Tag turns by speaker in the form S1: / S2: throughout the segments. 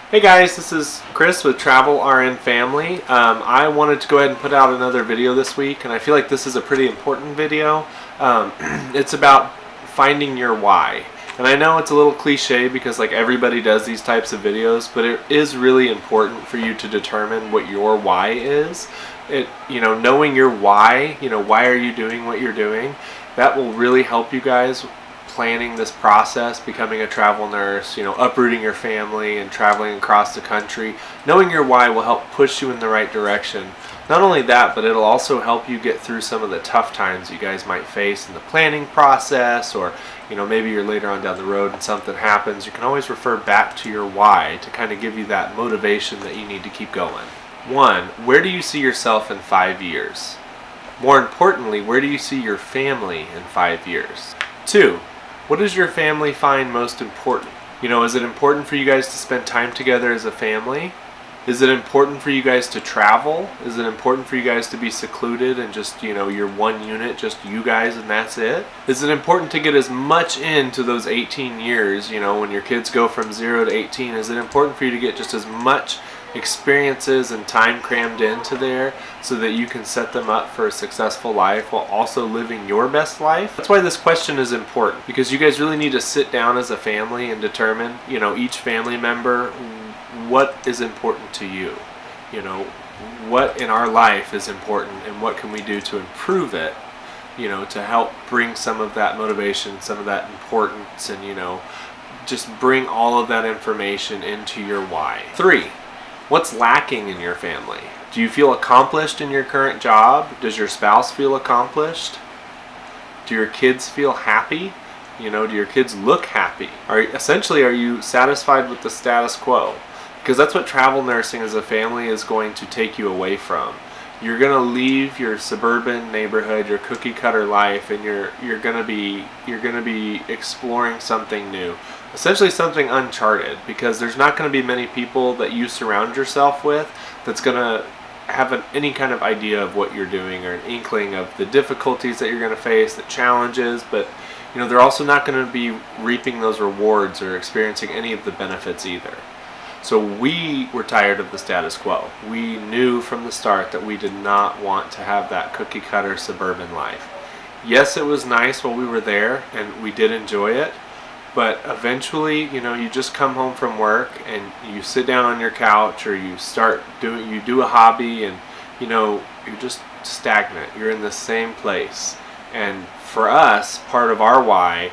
S1: Hey guys, this is Chris with Travel RN Family. I wanted to go ahead and put out another video this week, and I feel like this is a pretty important video. It's about finding your why. And I know it's a little cliche because like everybody does these types of videos, but it is really important for you to determine what your why is. Knowing your why, why are you doing what you're doing, that will really help you guys planning this process, becoming a travel nurse, uprooting your family and traveling across the country. Knowing your why will help push you in the right direction. Not only that, but it'll also help you get through some of the tough times you guys might face in the planning process, or maybe you're later on down the road and something happens. You can always refer back to your why to kind of give you that motivation that you need to keep going. 1, where do you see yourself in 5 years? More importantly, where do you see your family in 5 years? 2, what does your family find most important? Is it important for you guys to spend time together as a family? Is it important for you guys to travel? Is it important for you guys to be secluded and just, your one unit, just you guys and that's it? Is it important to get as much into those 18 years, when your kids go from 0 to 18? Is it important for you to get just as much experiences and time crammed into there so that you can set them up for a successful life while also living your best life? That's why this question is important, because you guys really need to sit down as a family and determine, each family member, what is important to you. What in our life is important and what can we do to improve it, to help bring some of that motivation, some of that importance, and just bring all of that information into your why. 3, what's lacking in your family? Do you feel accomplished in your current job? Does your spouse feel accomplished? Do your kids feel happy? Do your kids look happy? Are you satisfied with the status quo? Because that's what travel nursing as a family is going to take you away from. You're going to leave your suburban neighborhood, your cookie cutter life, and you're going to be exploring something new. Essentially something uncharted, because there's not going to be many people that you surround yourself with that's going to have any kind of idea of what you're doing or an inkling of the difficulties that you're going to face, the challenges, but they're also not going to be reaping those rewards or experiencing any of the benefits either. So we were tired of the status quo. We knew from the start that we did not want to have that cookie cutter suburban life. Yes, it was nice while we were there and we did enjoy it, but eventually, you just come home from work and you sit down on your couch, or you do a hobby, and you're just stagnant. You're in the same place. And for us, part of our why,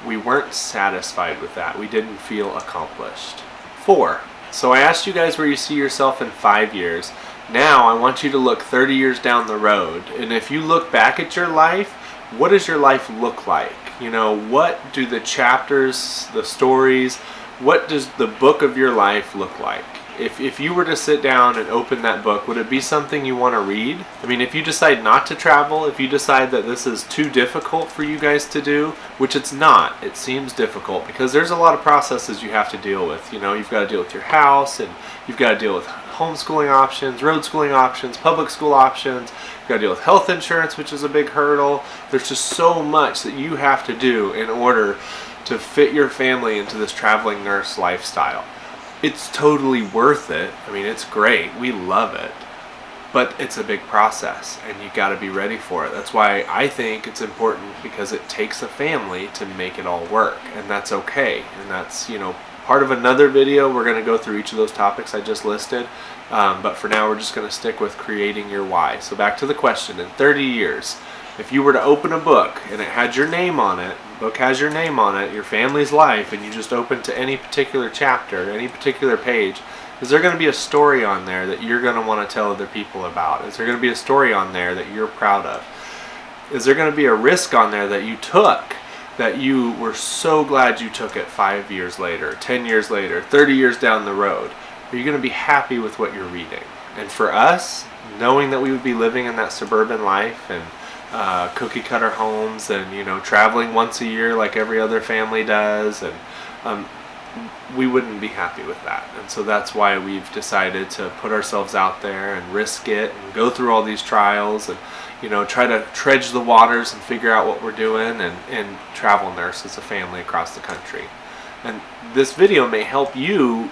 S1: we weren't satisfied with that. We didn't feel accomplished. 4, so I asked you guys where you see yourself in 5 years. Now I want you to look 30 years down the road, and if you look back at your life, what does your life look like? What do the chapters, the stories, what does the book of your life look like? If you were to sit down and open that book, would it be something you want to read? If you decide not to travel, if you decide that this is too difficult for you guys to do, which it's not, it seems difficult because there's a lot of processes you have to deal with. You've got to deal with your house, and you've got to deal with homeschooling options, road schooling options, public school options. You've got to deal with health insurance, which is a big hurdle. There's just so much that you have to do in order to fit your family into this traveling nurse lifestyle. It's totally worth it. It's great. We love it. But it's a big process, and you got to be ready for it. That's why I think it's important, because it takes a family to make it all work, and that's okay. And that's, part of another video. We're going to go through each of those topics I just listed. But for now, we're just going to stick with creating your why. So back to the question. In 30 years, if you were to open a book and it had your name on it, the book has your name on it, your family's life, and you just open to any particular chapter, any particular page, is there going to be a story on there that you're going to want to tell other people about? Is there going to be a story on there that you're proud of? Is there going to be a risk on there that you took, that you were so glad you took it 5 years later, 10 years later, 30 years down the road? Are you going to be happy with what you're reading? And for us, knowing that we would be living in that suburban life and cookie cutter homes, and traveling once a year like every other family does, and we wouldn't be happy with that. And so that's why we've decided to put ourselves out there and risk it and go through all these trials and try to trudge the waters and figure out what we're doing, and travel nurse as a family across the country. And this video may help you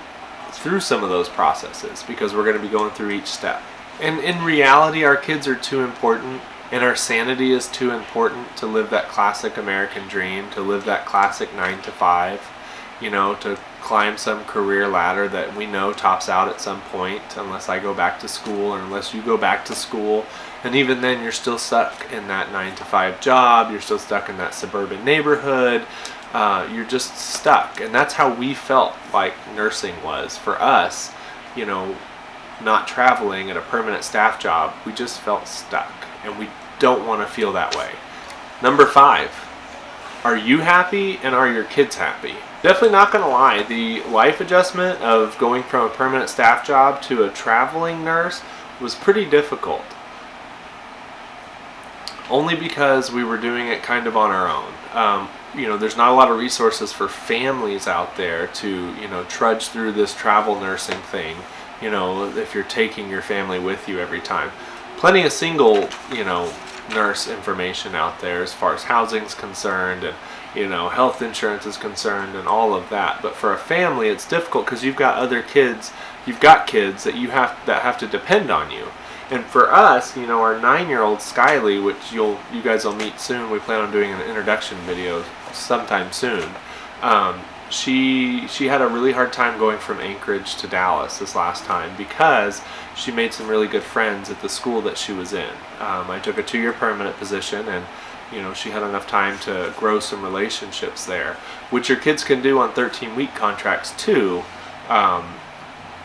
S1: through some of those processes, because we're going to be going through each step. And in reality, our kids are too important, and our sanity is too important to live that classic American dream, to live that classic 9 to 5, to climb some career ladder that we know tops out at some point, unless I go back to school or unless you go back to school. And even then, you're still stuck in that 9 to 5 job, you're still stuck in that suburban neighborhood, you're just stuck. And that's how we felt like nursing was for us, not traveling at a permanent staff job. We just felt stuck, and we don't want to feel that way. Number 5, are you happy and are your kids happy? Definitely not going to lie, the life adjustment of going from a permanent staff job to a traveling nurse was pretty difficult. Only because we were doing it kind of on our own. There's not a lot of resources for families out there to, trudge through this travel nursing thing, if you're taking your family with you every time. Plenty of single, nurse information out there as far as housing's concerned and, health insurance is concerned and all of that. But for a family, it's difficult because you've got other kids, that that have to depend on you. And for us, our 9-year-old Skylie, which you guys will meet soon, we plan on doing an introduction video sometime soon. She had a really hard time going from Anchorage to Dallas this last time because she made some really good friends at the school that she was in. I took a 2-year permanent position, and she had enough time to grow some relationships there, which your kids can do on 13-week contracts too.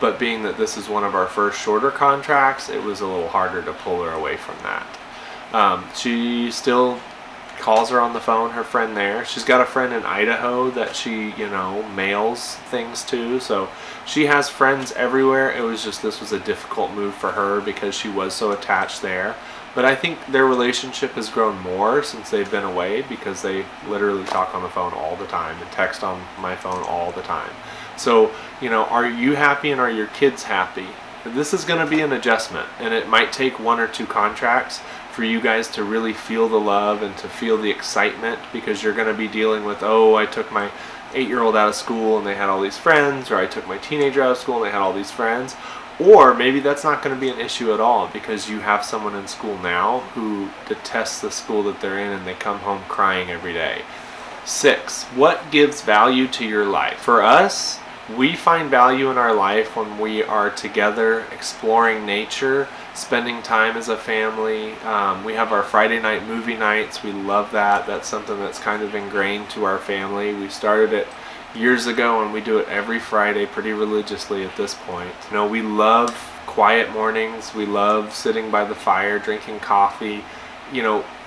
S1: But being that this is one of our first shorter contracts, it was a little harder to pull her away from that. She still calls her on the phone, her friend there. She's got a friend in Idaho that she, mails things to. So she has friends everywhere. It was just, this was a difficult move for her because she was so attached there. But I think their relationship has grown more since they've been away, because they literally talk on the phone all the time and text on my phone all the time. So, are you happy and are your kids happy? This is going to be an adjustment, and it might take 1 or 2 contracts for you guys to really feel the love and to feel the excitement, because you're going to be dealing with, I took my 8-year-old out of school and they had all these friends, or I took my teenager out of school and they had all these friends. Or maybe that's not going to be an issue at all, because you have someone in school now who detests the school that they're in and they come home crying every day. 6, what gives value to your life? For us, we find value in our life when we are together exploring nature, spending time as a family. We have our Friday night movie nights. We love that. That's something that's kind of ingrained to our family. We started it years ago, and we do it every Friday pretty religiously at this point. We love quiet mornings. We love sitting by the fire, drinking coffee.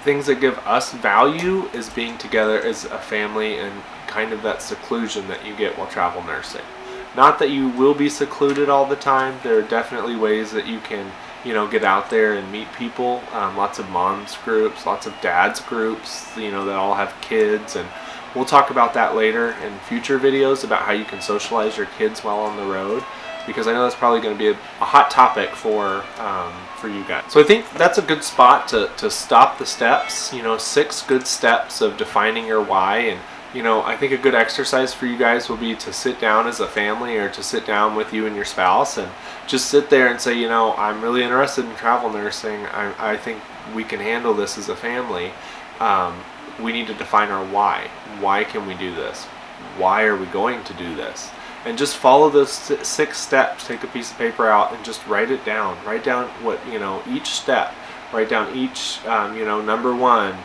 S1: Things that give us value is being together as a family and kind of that seclusion that you get while travel nursing. Not that you will be secluded all the time. There are definitely ways that you can, get out there and meet people. Lots of moms groups, lots of dads groups, that all have kids, and we'll talk about that later in future videos about how you can socialize your kids while on the road, because I know that's probably going to be a hot topic for you guys. So I think that's a good spot to stop the steps. 6 good steps of defining your why. And I think a good exercise for you guys will be to sit down as a family, or to sit down with you and your spouse and just sit there and say, I'm really interested in travel nursing. I think we can handle this as a family. We need to define our why. Why can we do this? Why are we going to do this? And just follow those 6 steps. Take a piece of paper out and just write it down. Write down what, each step. Write down each, number 1.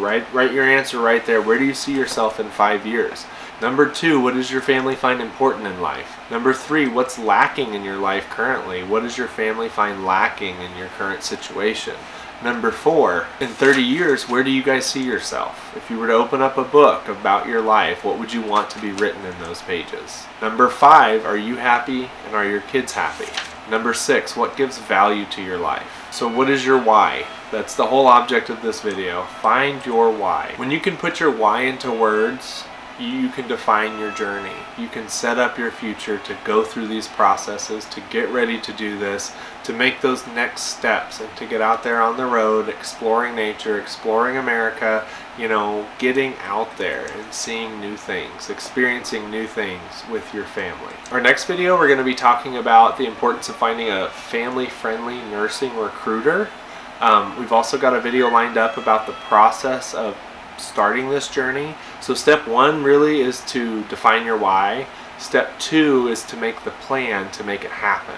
S1: Write your answer right there. Where do you see yourself in 5 years? Number 2, what does your family find important in life? Number 3, what's lacking in your life currently? What does your family find lacking in your current situation? Number 4, in 30 years, where do you guys see yourself? If you were to open up a book about your life, what would you want to be written in those pages? Number 5, are you happy and are your kids happy? Number 6, what gives value to your life? So what is your why? That's the whole object of this video. Find your why. When you can put your why into words, you can define your journey. You can set up your future to go through these processes, to get ready to do this, to make those next steps, and to get out there on the road, exploring nature, exploring America, you know, getting out there and seeing new things, experiencing new things with your family. Our next video, we're going to be talking about the importance of finding a family-friendly nursing recruiter. We've also got a video lined up about the process of starting this journey. So step 1 really is to define your why. Step 2 is to make the plan to make it happen,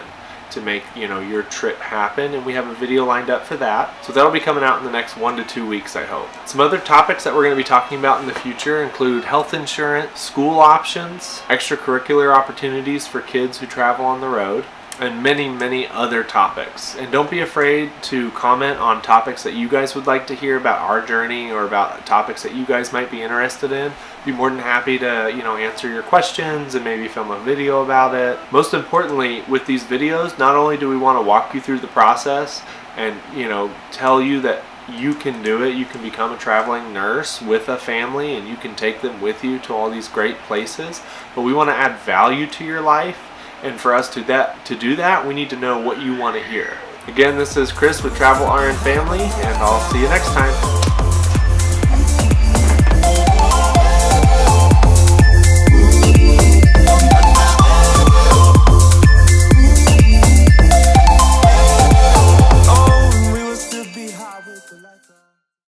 S1: to make, you know, your trip happen, and we have a video lined up for that. So that'll be coming out in the next 1 to 2 weeks, I hope. Some other topics that we're going to be talking about in the future include health insurance, school options, extracurricular opportunities for kids who travel on the road, and many, many other topics. And don't be afraid to comment on topics that you guys would like to hear about our journey, or about topics that you guys might be interested in. Be more than happy to, you know, answer your questions and maybe film a video about it. Most importantly, with these videos, not only do we want to walk you through the process and, you know, tell you that you can do it, you can become a traveling nurse with a family and you can take them with you to all these great places, but we want to add value to your life. And for us to do that, we need to know what you want to hear. Again, this is Chris with Travel RN Family, and I'll see you next time.